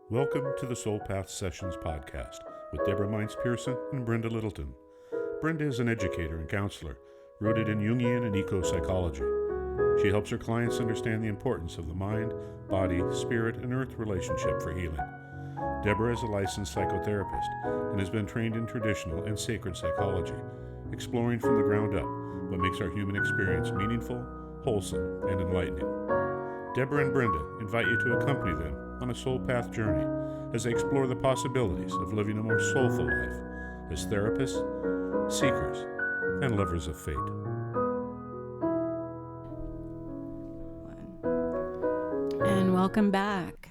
Welcome to the Soul Path Sessions podcast with Deborah Meints-Pierson and Brenda Littleton. Brenda is an educator and counselor rooted in Jungian and eco-psychology. She helps her clients understand the importance of the mind, body, spirit, and earth relationship for healing. Deborah is a licensed psychotherapist and has been trained in traditional and sacred psychology, exploring from the ground up what makes our human experience meaningful, wholesome, and enlightening. Deborah and Brenda invite you to accompany them on a soul path journey as they explore the possibilities of living a more soulful life as therapists, seekers, and lovers of fate. And welcome back.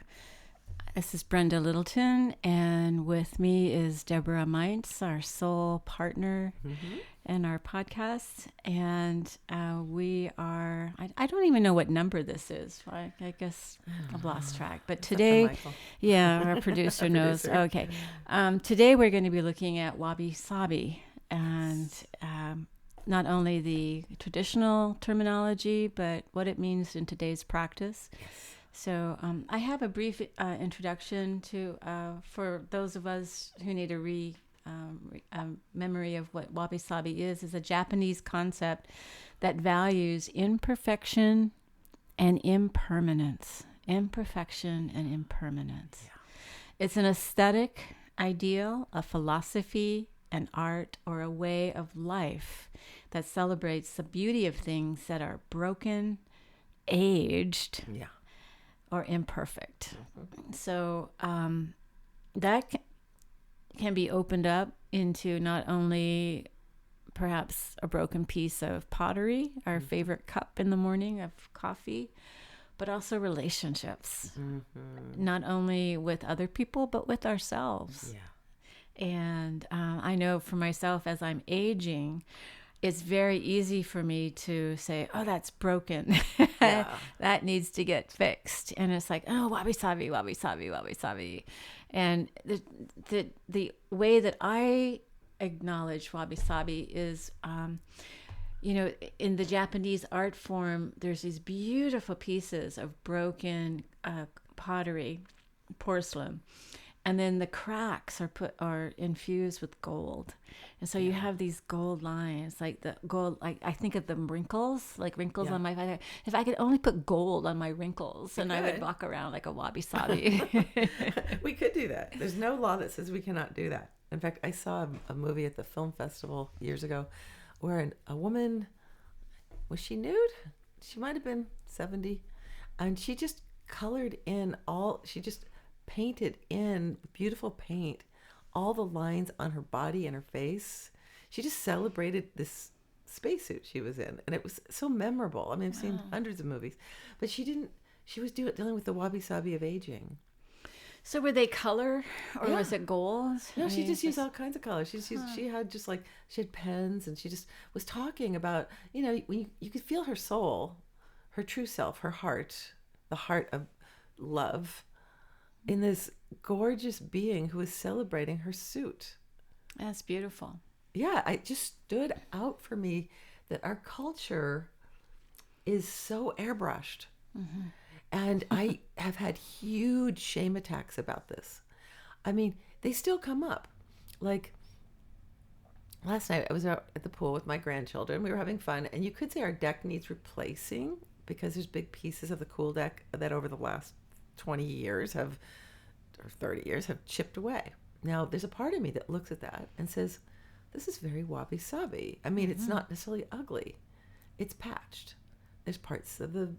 This is Brenda Littleton, and with me is Deborah Meints, our soul partner in our podcast. And we are, I don't even know what number this is. I guess I've lost track. But today, our producer knows. Okay. Today we're going to be looking at Wabi-Sabi and not only the traditional terminology, but what it means in today's practice. Yes. So I have a brief introduction to for those of us who need a memory of what Wabi-Sabi is a Japanese concept that values imperfection and impermanence. Imperfection and impermanence. Yeah. It's an aesthetic ideal, a philosophy, an art, or a way of life that celebrates the beauty of things that are broken, aged, or imperfect. So that can be opened up into not only perhaps a broken piece of pottery, our favorite cup in the morning of coffee, but also relationships, not only with other people, but with ourselves. Yeah. And I know for myself, as I'm aging, it's very easy for me to say, oh, that's broken. That needs to get fixed. And it's like, oh, wabi-sabi, wabi-sabi, wabi-sabi. And the way that I acknowledge wabi-sabi is, in the Japanese art form, there's these beautiful pieces of broken pottery, porcelain. And then the cracks are infused with gold. And so you have these gold lines, like the gold, like I think of the wrinkles on my face. If I could only put gold on my wrinkles, and I would walk around like a wabi-sabi. We could do that. There's no law that says we cannot do that. In fact, I saw a movie at the film festival years ago where a woman, was she nude? She might have been 70. And she just colored in she just painted in beautiful paint all the lines on her body and her face. She just celebrated this spacesuit she was in, and it was so memorable. I mean, I've seen hundreds of movies, but she was dealing with the wabi-sabi of aging. So were they color, or was it gold? No, she just used all kinds of colors. She had pens, and she just was talking about, when you could feel her soul, her true self, her heart, the heart of love, in this gorgeous being who is celebrating her suit. That's beautiful. Yeah, it just stood out for me that our culture is so airbrushed. And I have had huge shame attacks about this. I mean, they still come up. Like, last night I was out at the pool with my grandchildren. We were having fun, and you could say our deck needs replacing because there's big pieces of the cool deck that over the last 20 years or 30 years have chipped away. Now, there's a part of me that looks at that and says, this is very wabi-sabi. I mean, it's not necessarily ugly. It's patched. There's parts of the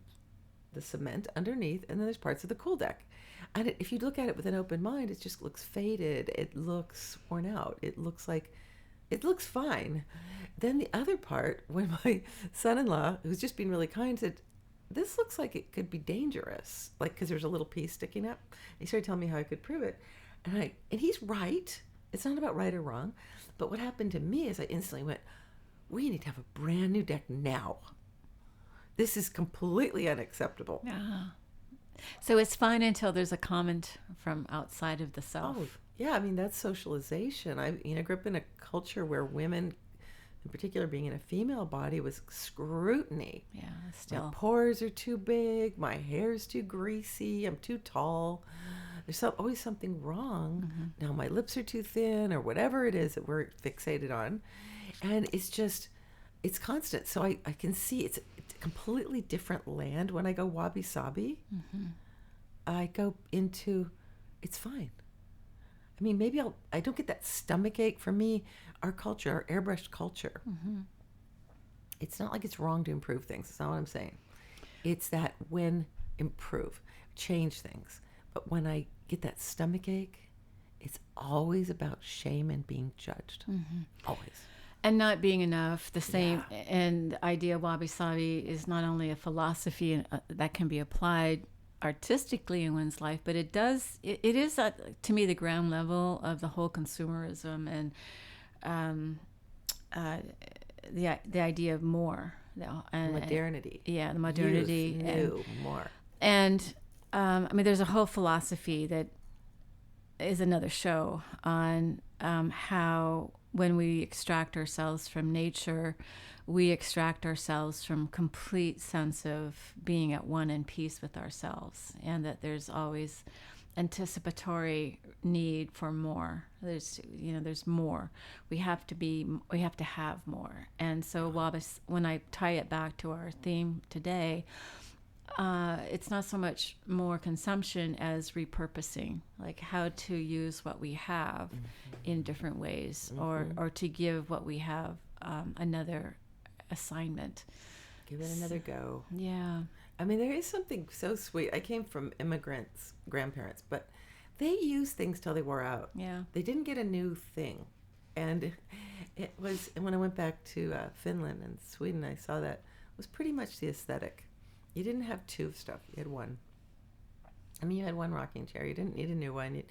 cement underneath, and then there's parts of the cool deck. And if you look at it with an open mind, it just looks faded. It looks worn out. It looks fine. Then the other part, when my son-in-law, who's just been really kind, said, this looks like it could be dangerous, like, because there's a little piece sticking up. He started telling me how I could prove it. And he's right. It's not about right or wrong. But what happened to me is I instantly went, we need to have a brand new deck now. This is completely unacceptable. Yeah. So it's fine until there's a comment from outside of the self. Oh, yeah. I mean, that's socialization. I grew up in a culture where women in particular being in a female body, was scrutiny. Yeah, My still. pores are too big, my hair's too greasy, I'm too tall. There's always something wrong. Now my lips are too thin, or whatever it is that we're fixated on. And it's constant. So I can see it's a completely different land. When I go Wabi-Sabi, I go into, it's fine. I mean, maybe I don't get that stomach ache. For me, our culture, our airbrushed culture, it's not like it's wrong to improve things. That's not what I'm saying. It's that when improve, change things. But when I get that stomach ache, it's always about shame and being judged. Always. And not being enough. The same, and the idea of Wabi-Sabi is not only a philosophy that can be applied artistically in one's life, but it is to me the ground level of the whole consumerism and the idea of more and Modernity. The modernity. Youth, new, more. And I mean, there's a whole philosophy that is another show on how when we extract ourselves from nature, we extract ourselves from complete sense of being at one in peace with ourselves, and that there's always anticipatory need for more. There's more. We have to have more. And so when I tie it back to our theme today, it's not so much more consumption as repurposing, like how to use what we have in different ways, or to give what we have another assignment. Give it another go. Yeah. I mean, there is something so sweet. I came from immigrants, grandparents, but they used things till they wore out. Yeah. They didn't get a new thing. And it was, and when I went back to Finland and Sweden, I saw that it was pretty much the aesthetic. You didn't have two of stuff. You had one. I mean, you had one rocking chair. You didn't need a new one.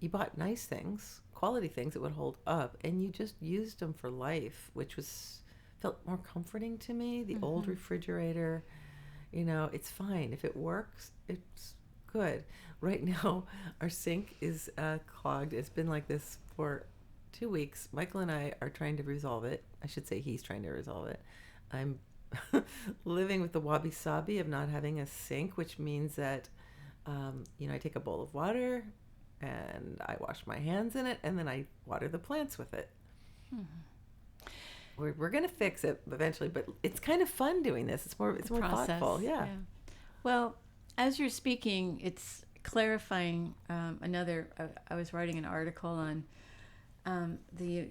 You bought nice things, quality things that would hold up, and you just used them for life, which felt more comforting to me. The old refrigerator, it's fine. If it works, it's good. Right now, our sink is clogged. It's been like this for 2 weeks. Michael and I are trying to resolve it. I should say he's trying to resolve it. I'm living with the wabi-sabi of not having a sink, which means that, I take a bowl of water and I wash my hands in it, and then I water the plants with it. We're going to fix it eventually, but it's kind of fun doing this. It's more thoughtful. Yeah. Well, as you're speaking, it's clarifying I was writing an article on the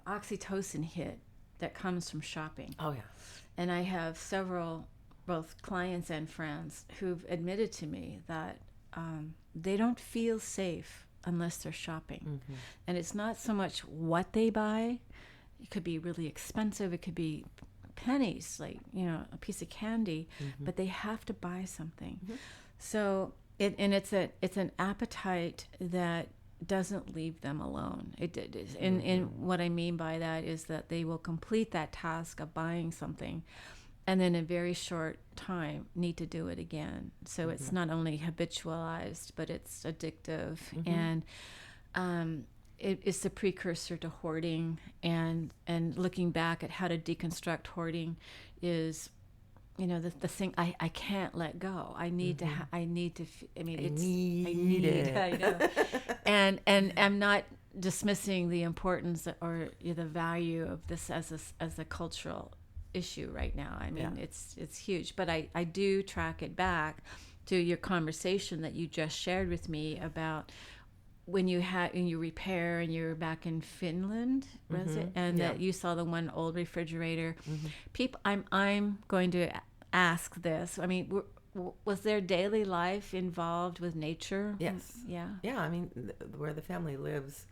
oxytocin hit that comes from shopping. Oh, yeah. And I have several, both clients and friends, who've admitted to me that they don't feel safe unless they're shopping. And it's not so much what they buy. It could be really expensive. It could be pennies, like, a piece of candy, but they have to buy something. So it's an appetite that doesn't leave them alone. And what I mean by that is that they will complete that task of buying something, and then in a very short time need to do it again. So it's not only habitualized, but it's addictive, and it is the precursor to hoarding. And looking back at how to deconstruct hoarding is, the thing I can't let go. I need to. I need it. I know. And I'm not dismissing the importance or the value of this as a cultural issue right now. I mean, it's huge. But I do track it back to your conversation that you just shared with me about when you repair and you're back in Finland, was it? And that you saw the one old refrigerator. People, I'm going to ask this. I mean, was their daily life involved with nature? Yes. Yeah. Yeah. I mean, where the family lives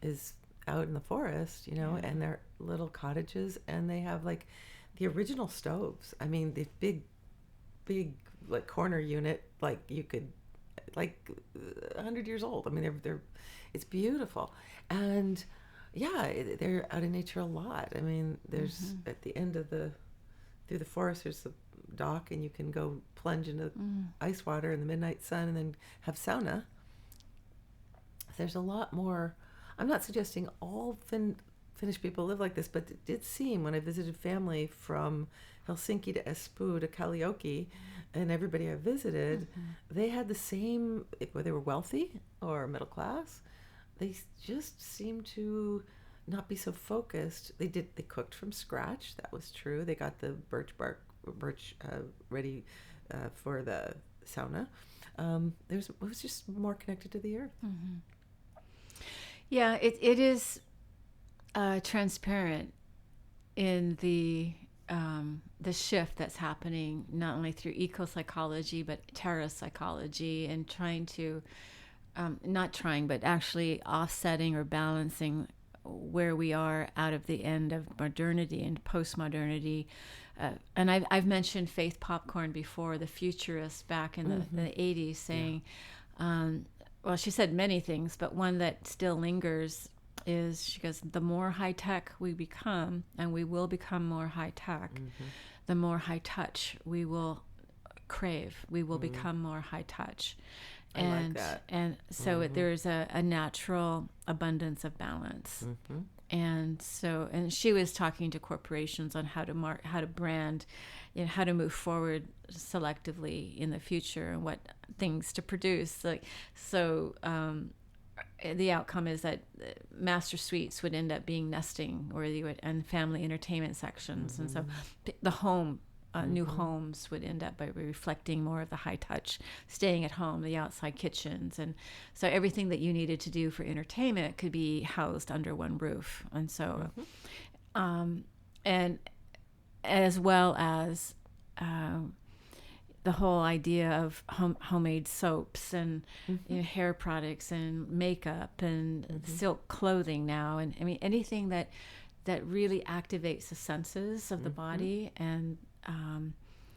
is out in the forest, and they're little cottages, and they have like the original stoves. I mean, the big like corner unit, like you could, like 100 years old. I mean, they're it's beautiful. And yeah, they're out in nature a lot. I mean, there's at the end of through the forest, there's the dock, and you can go plunge into ice water in the midnight sun and then have sauna. There's a lot more. I'm not suggesting all Finnish people live like this, but it did seem when I visited family from Helsinki to Espoo to Kalliopi, and everybody I visited, they had the same, whether they were wealthy or middle class, they just seemed to not be so focused. They cooked from scratch. That was true. They got the birch ready for the sauna. It was just more connected to the earth. Yeah, it is transparent in the shift that's happening, not only through eco-psychology but terra psychology, and trying to but actually offsetting or balancing where we are out of the end of modernity and postmodernity. And I've mentioned Faith Popcorn before, the futurist back in the 80s, saying, well, she said many things, but one that still lingers is, she goes, the more high-tech we become, and we will become more high-tech, the more high-touch we will crave. We will become more high-touch. I like that. And so there's a natural abundance of balance. And so, and she was talking to corporations on how to brand, how to move forward selectively in the future, and what things to produce. The outcome is that master suites would end up being nesting, and family entertainment sections, and so the home. New homes would end up by reflecting more of the high touch, staying at home, the outside kitchens. And so everything that you needed to do for entertainment could be housed under one roof. And so, and as well as the whole idea of homemade soaps and hair products and makeup and silk clothing now. And I mean, anything that really activates the senses of the body, and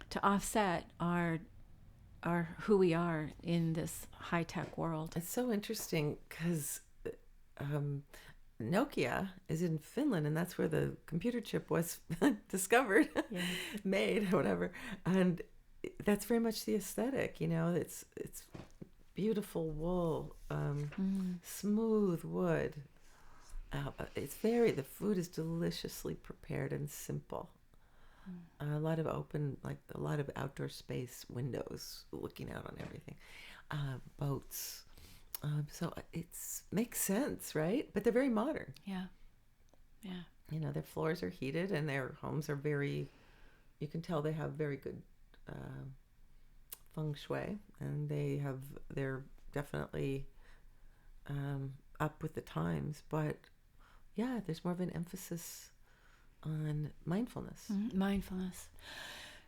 to offset our who we are in this high-tech world. It's so interesting because Nokia is in Finland, and that's where the computer chip was discovered, made, whatever. And that's very much the aesthetic, it's beautiful wool, smooth wood. The food is deliciously prepared and simple. A lot of a lot of outdoor space, windows looking out on everything, boats. So it makes sense, right? But they're very modern. Yeah. Their floors are heated, and their homes are you can tell they have very good feng shui, and they're definitely up with the times. But yeah, there's more of an emphasis on mindfulness. Mindfulness.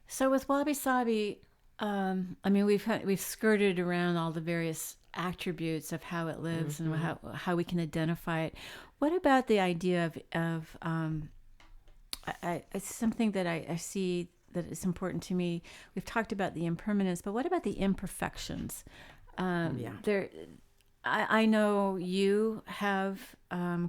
So with Wabi-Sabi, we've skirted around all the various attributes of how it lives and how we can identify it. What about the idea of it's something that I see that is important to me. We've talked about the impermanence, but what about the imperfections? I know you have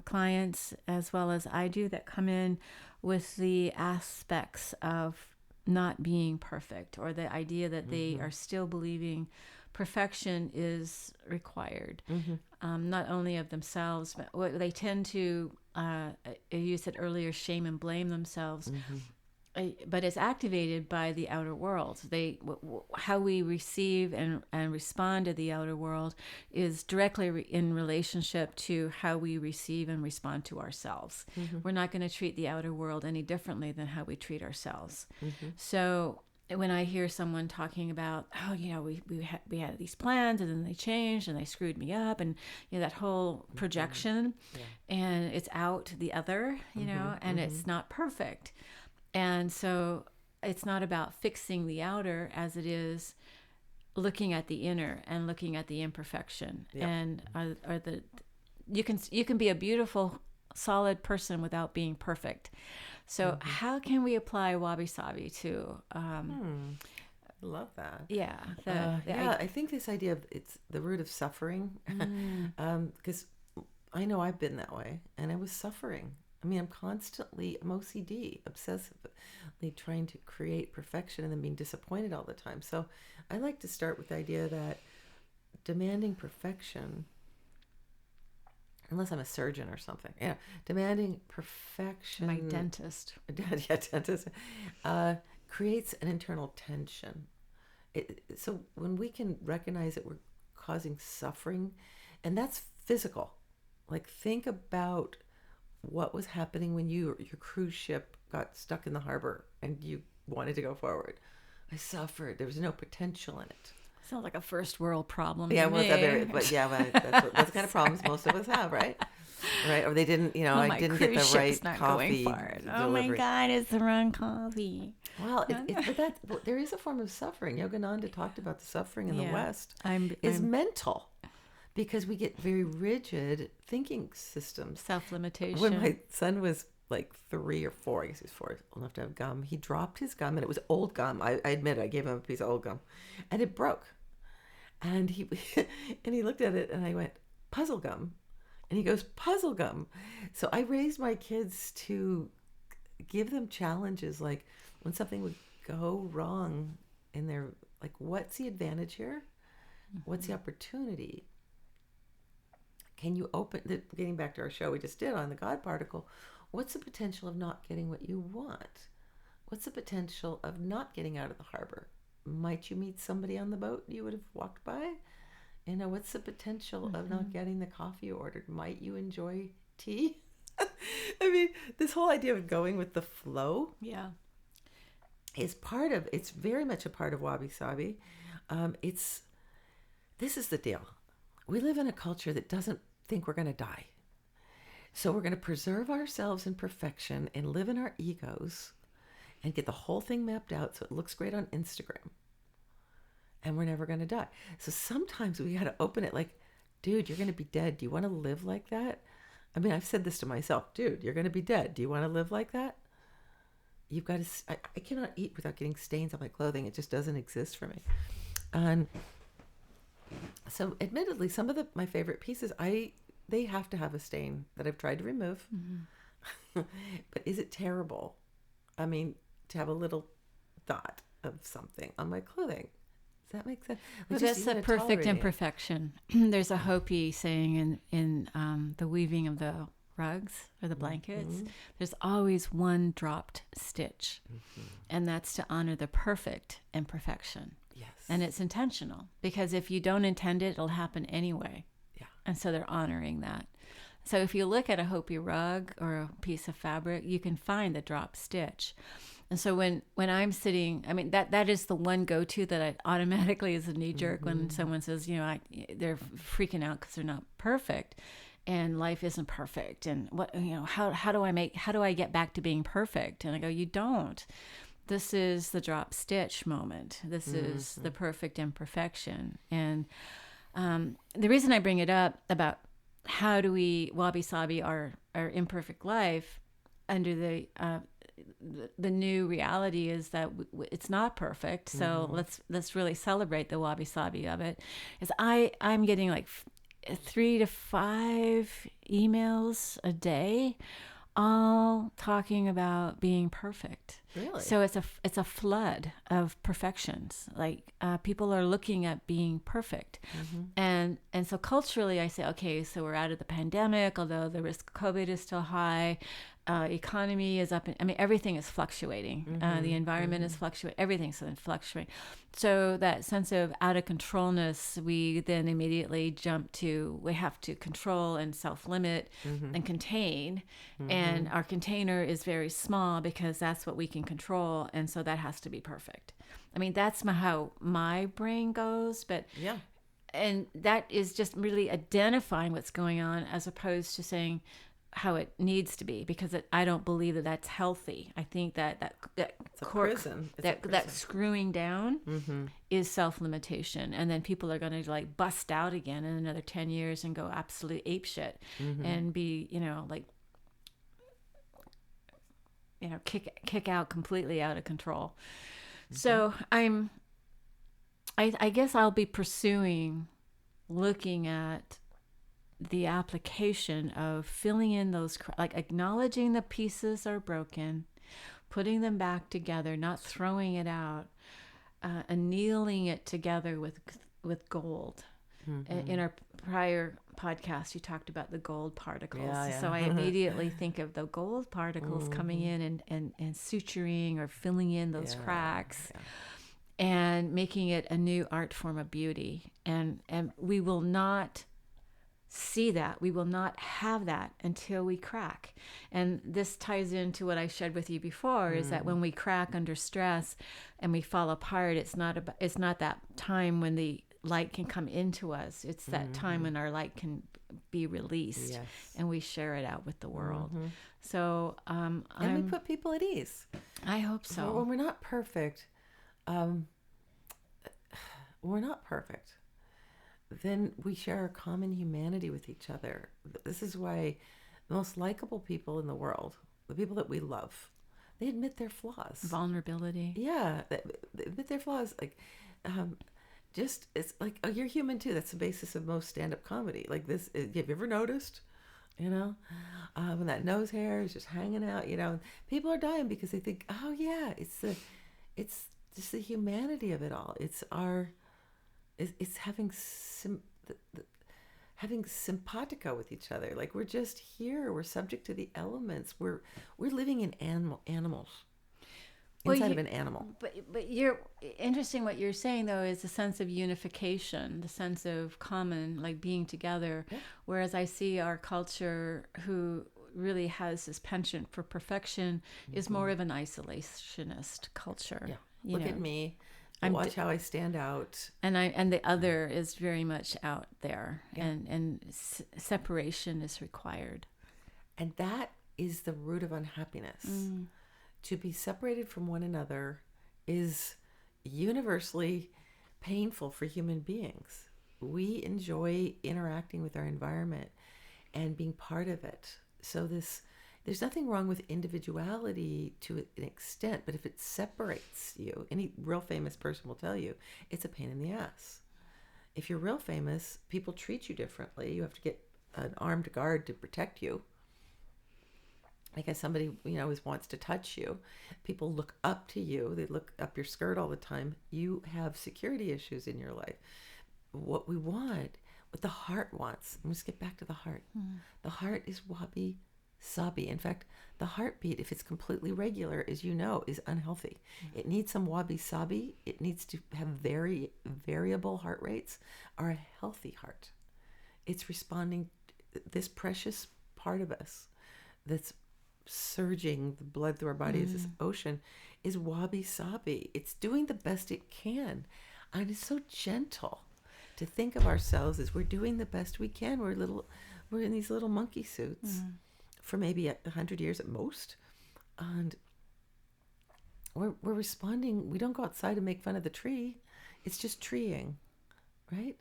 clients, as well as I do, that come in with the aspects of not being perfect, or the idea that they are still believing perfection is required, not only of themselves, but what they tend to, you said earlier, shame and blame themselves. But it's activated by the outer world. How we receive and respond to the outer world is directly in relationship to how we receive and respond to ourselves. We're not going to treat the outer world any differently than how we treat ourselves. So when I hear someone talking about, we had these plans, and then they changed and they screwed me up, and that whole projection, and it's out the other, and it's not perfect. And so it's not about fixing the outer as it is looking at the inner and looking at the imperfection. And you can be a beautiful, solid person without being perfect. So how can we apply Wabi-Sabi to? I love that. Yeah. I think this idea of it's the root of suffering, because I know I've been that way, and I was suffering. I'm I'm OCD, obsessively trying to create perfection and then being disappointed all the time. So I like to start with the idea that demanding perfection unless I'm a surgeon or something. Yeah, demanding perfection. My dentist. Yeah, dentist. Creates an internal tension. So when we can recognize that we're causing suffering, and that's physical. Like, think about what was happening when your cruise ship got stuck in the harbor and you wanted to go forward. I suffered. There was no potential in it. Sounds like a first world problem. Yeah, to well, me. that's the kind of problems most of us have, right? Right? Or they didn't, I didn't get the right coffee delivery. Oh my God, it's the wrong coffee. Well, but there is a form of suffering. Yogananda talked about the suffering in the West is mental, because we get very rigid thinking systems. Self-limitation. When my son was like 3 or 4, I guess he was 4, old enough to have gum, he dropped his gum, and it was old gum. I admit, I gave him a piece of old gum, and it broke. And he and he looked at it, and I went, puzzle gum. And he goes, puzzle gum. So I raised my kids to give them challenges, like when something would go wrong in their, like, what's the advantage here? What's the opportunity? Can you getting back to our show we just did on the God particle, what's the potential of not getting what you want? What's the potential of not getting out of the harbor? Might you meet somebody on the boat you would have walked by? What's the potential of not getting the coffee you ordered? Might you enjoy tea? I mean, this whole idea of going with the flow it's very much a part of Wabi-Sabi. This is the deal. We live in a culture that doesn't think we're going to die. So we're going to preserve ourselves in perfection and live in our egos and get the whole thing mapped out so it looks great on Instagram. And we're never going to die. So sometimes we got to open it like, dude, you're going to be dead. Do you want to live like that? I mean, I've said this to myself, dude, you're going to be dead. Do you want to live like that? You've got to, I cannot eat without getting stains on my clothing. It just doesn't exist for me. And so admittedly, some of my favorite pieces, they have to have a stain that I've tried to remove. But is it terrible? I mean, to have a little dot of something on my clothing. Does that make sense? Well, that's the perfect imperfection. There's a Hopi saying in the weaving of the rugs or the blankets, there's always one dropped stitch. And that's to honor the perfect imperfection. Yes. And it's intentional, because if you don't intend it, it'll happen anyway. Yeah. And so they're honoring that. So if you look at a Hopi rug or a piece of fabric, you can find the drop stitch. And so when I'm sitting, I mean, that is the one go-to that I automatically is a knee-jerk when someone says, they're freaking out because they're not perfect and life isn't perfect. And how do I get back to being perfect? And I go, you don't. This is the drop stitch moment. This is the perfect imperfection. And the reason I bring it up about how do we wabi-sabi our imperfect life under the new reality is that it's not perfect. So let's really celebrate the wabi-sabi of it. Is I'm getting like 3 to 5 emails a day, all talking about being perfect. Really? So it's a flood of perfections. Like people are looking at being perfect, and so culturally, I say, okay, so we're out of the pandemic, although the risk of COVID is still high. Economy is up. Everything is fluctuating. The environment is fluctuating. Everything's fluctuating. So that sense of out of controlness, we then immediately jump to, we have to control and self-limit and contain. And our container is very small because that's what we can control. And so that has to be perfect. I mean, that's how my brain goes. But yeah. And that is just really identifying what's going on as opposed to saying how it needs to be, because I don't believe that that's healthy. I think that it's a prison. That screwing down is self-limitation, and then people are going to like bust out again in another 10 years and go absolute apeshit and be kick out completely out of control. So I guess I'll be pursuing looking at the application of filling in those, like acknowledging the pieces are broken, putting them back together, not throwing it out, annealing it together with gold. In our prior podcast, you talked about the gold particles. Yeah. So I immediately think of the gold particles coming in and suturing or filling in those cracks and making it a new art form of beauty. And we will not see that. We will not have that until we crack. And this ties into what I shared with you before, is that when we crack under stress and we fall apart, it's not that time when the light can come into us. It's that time when our light can be released and we share it out with the world. So and we put people at ease. I hope so. When we're not perfect, then we share a common humanity with each other. This is why the most likable people in the world, the people that we love, they admit their flaws. Vulnerability. Yeah, they admit their flaws. Like, it's like, oh, you're human too. That's the basis of most stand-up comedy. Like this, have you ever noticed? When that nose hair is just hanging out, people are dying because they think, oh yeah, it's just the humanity of it all. It's having having simpatico with each other. Like, we're just here. We're subject to the elements. We're living in animals. Inside of an animal. But you're interesting. What you're saying though is the sense of unification, the sense of common, like being together. Yeah. Whereas I see our culture, who really has this penchant for perfection, is more of an isolationist culture. Yeah. Look at me. Watch how I stand out. And the other is very much out there, and separation is required. And that is the root of unhappiness. To be separated from one another is universally painful for human beings. We enjoy interacting with our environment and being part of it. So there's nothing wrong with individuality to an extent, but if it separates you, any real famous person will tell you, it's a pain in the ass. If you're real famous, people treat you differently. You have to get an armed guard to protect you. Because somebody, always wants to touch you. People look up to you. They look up your skirt all the time. You have security issues in your life. What we want, what the heart wants, let's get back to the heart. The heart is Wabi-Sabi. In fact, the heartbeat, if it's completely regular, as you know, is unhealthy. It needs some Wabi-Sabi. It needs to have very variable heart rates, or a healthy heart. It's responding, this precious part of us that's surging the blood through our bodies, this ocean, is Wabi-Sabi. It's doing the best it can. And it's so gentle to think of ourselves as we're doing the best we can. We're in these little monkey suits for maybe 100 years at most. And we're responding. We don't go outside and make fun of the tree. It's just treeing, right?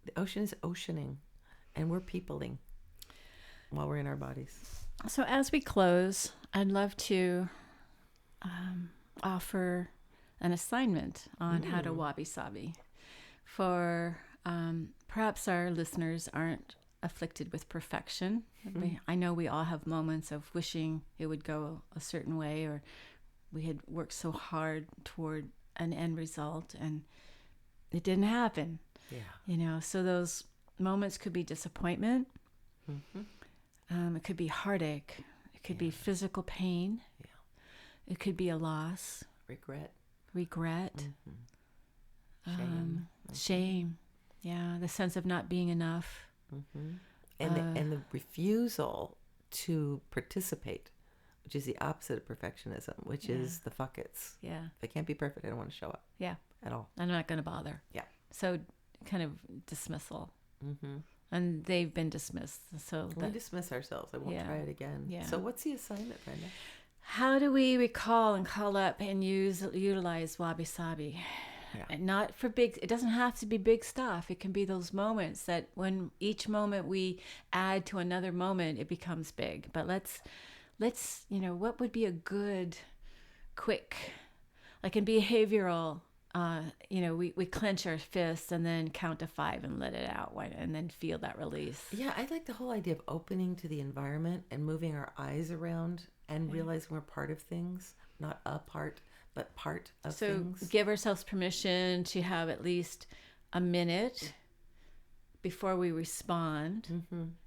The ocean is oceaning, and we're peopling while we're in our bodies. So as we close, I'd love to offer an assignment on how to Wabi-Sabi. For perhaps our listeners aren't afflicted with perfection. I know we all have moments of wishing it would go a certain way, or we had worked so hard toward an end result and it didn't happen. Yeah. So those moments could be disappointment. It could be heartache. It could be physical pain. It could be a loss. Regret. Shame. Yeah, the sense of not being enough. And the refusal to participate, which is the opposite of perfectionism, which is the fuck it's. Yeah. If I can't be perfect, I don't want to show up. Yeah. At all. I'm not going to bother. Yeah. So kind of dismissal. And they've been dismissed. So we dismiss ourselves. I won't try it again. Yeah. So what's the assignment, Brenda? How do we recall and call up and utilize Wabi-Sabi? Yeah. Not for big, it doesn't have to be big stuff. It can be those moments that when each moment we add to another moment, it becomes big. But let's what would be a good, quick, like in behavioral, we clench our fists and then count to 5 and let it out, and then feel that release. Yeah, I like the whole idea of opening to the environment and moving our eyes around and realizing we're part of things, not a part, but part of things. So give ourselves permission to have at least a minute before we respond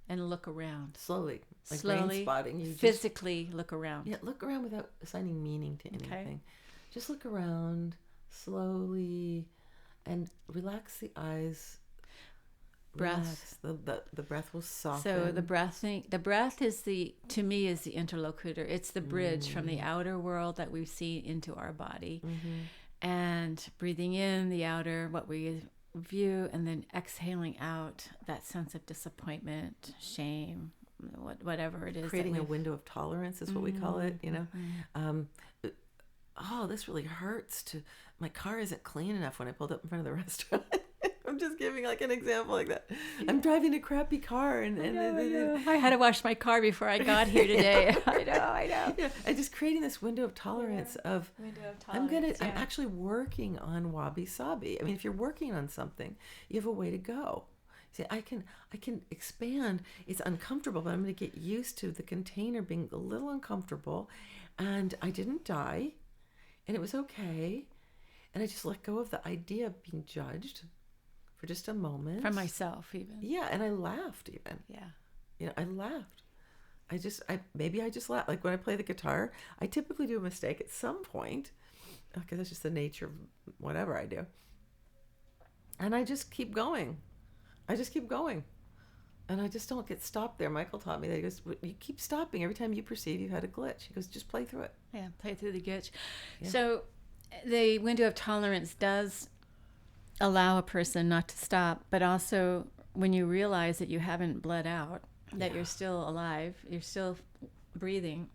and look around. Slowly. Like Slowly, rain spotting. You physically look around. Yeah, look around without assigning meaning to anything. Okay. Just look around slowly and relax the eyes. Breath. Relax. The breath will soften. So the breath is to me is the interlocutor. It's the bridge from the outer world that we see into our body. And breathing in the outer, what we view, and then exhaling out that sense of disappointment, shame, whatever it is. Creating a window of tolerance is what we call it, you know. Oh, this really hurts. My car isn't clean enough when I pulled up in front of the restaurant. I'm just giving like an example like that. I'm driving a crappy car and I had to wash my car before I got here today. I know. Yeah, and just creating this window of tolerance of I'm actually working on Wabi-Sabi. I mean, if you're working on something, you have a way to go. See, I can expand. It's uncomfortable, but I'm going to get used to the container being a little uncomfortable, and I didn't die, and it was okay, and I just let go of the idea of being judged for just a moment. From myself, even. Yeah, and I laughed even. Yeah. You know, I laughed. Maybe I just laugh. Like when I play the guitar, I typically do a mistake at some point, because that's just the nature of whatever I do. And I just keep going. And I just don't get stopped there. Michael taught me that. He goes, you keep stopping every time you perceive you've had a glitch. He goes, just play through it. Yeah, play through the glitch. Yeah. So the window of tolerance does allow a person not to stop, but also when you realize that you haven't bled out, that you're still alive, you're still breathing,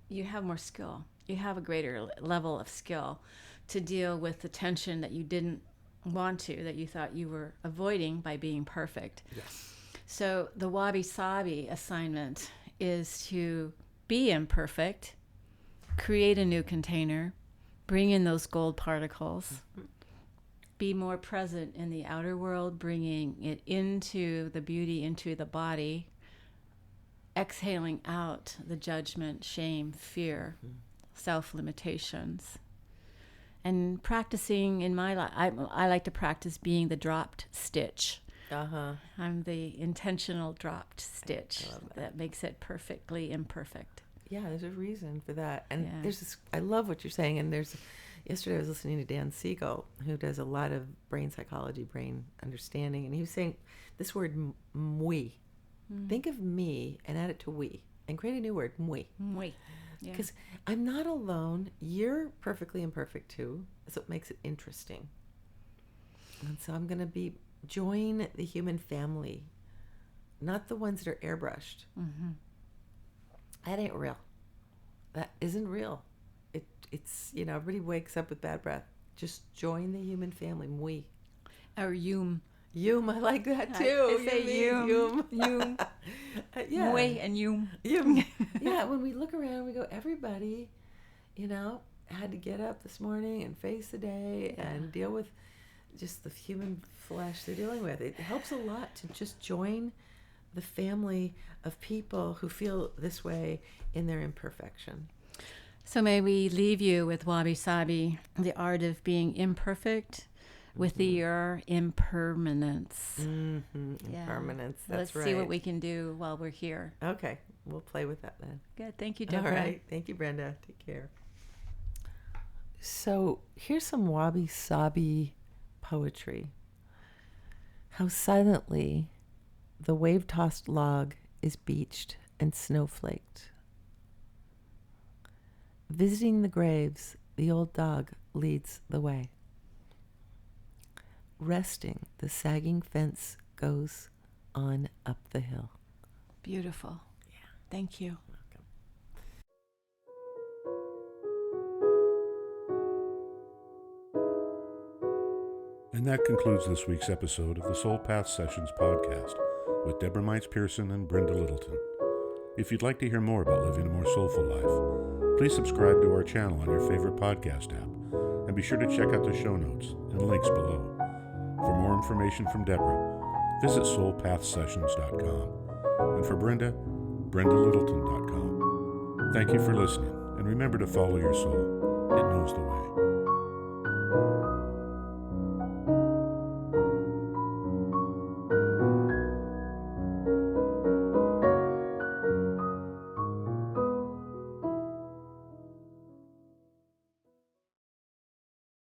you have more skill. You have a greater level of skill to deal with the tension that you didn't want to, that you thought you were avoiding by being perfect. Yes. So the Wabi-Sabi assignment is to be imperfect, create a new container, bring in those gold particles, be more present in the outer world, bringing it into the beauty, into the body, exhaling out the judgment, shame, fear, self-limitations. And practicing in my life, I like to practice being the dropped stitch. I'm the intentional dropped stitch that makes it perfectly imperfect. Yeah, there's a reason for that. And there's this, I love what you're saying. And yesterday I was listening to Dan Siegel, who does a lot of brain psychology, brain understanding. And he was saying this word, we. Think of me and add it to we. And create a new word, we. We. Because I'm not alone. You're perfectly imperfect too. That's what makes it interesting. And so I'm going to join the human family, not the ones that are airbrushed. That ain't real. That isn't real. It's everybody wakes up with bad breath. Just join the human family. We. Or yum. Yum, I like that too. I say yum. Yum. Yeah. Mui and yum. Yum. Yeah, when we look around, we go, everybody, had to get up this morning and face the day and deal with just the human flesh they're dealing with. It helps a lot to just join the family of people who feel this way in their imperfection. So may we leave you with Wabi-Sabi, the art of being imperfect, with your impermanence. Impermanence, that's right. Let's see what we can do while we're here. Okay, we'll play with that then. Good, thank you, Deborah. All right, thank you, Brenda. Take care. So here's some Wabi-Sabi poetry. How silently the wave-tossed log is beached and snowflaked. Visiting the graves, the old dog leads the way. Resting, the sagging fence goes on up the hill. Beautiful. Yeah. Thank you. And that concludes this week's episode of the Soul Path Sessions podcast with Deborah Meints-Pierson and Brenda Littleton. If you'd like to hear more about living a more soulful life, please subscribe to our channel on your favorite podcast app, and be sure to check out the show notes and links below. For more information from Deborah, visit soulpathsessions.com. And for Brenda, BrendaLittleton.com. Thank you for listening, and remember to follow your soul. It knows the way.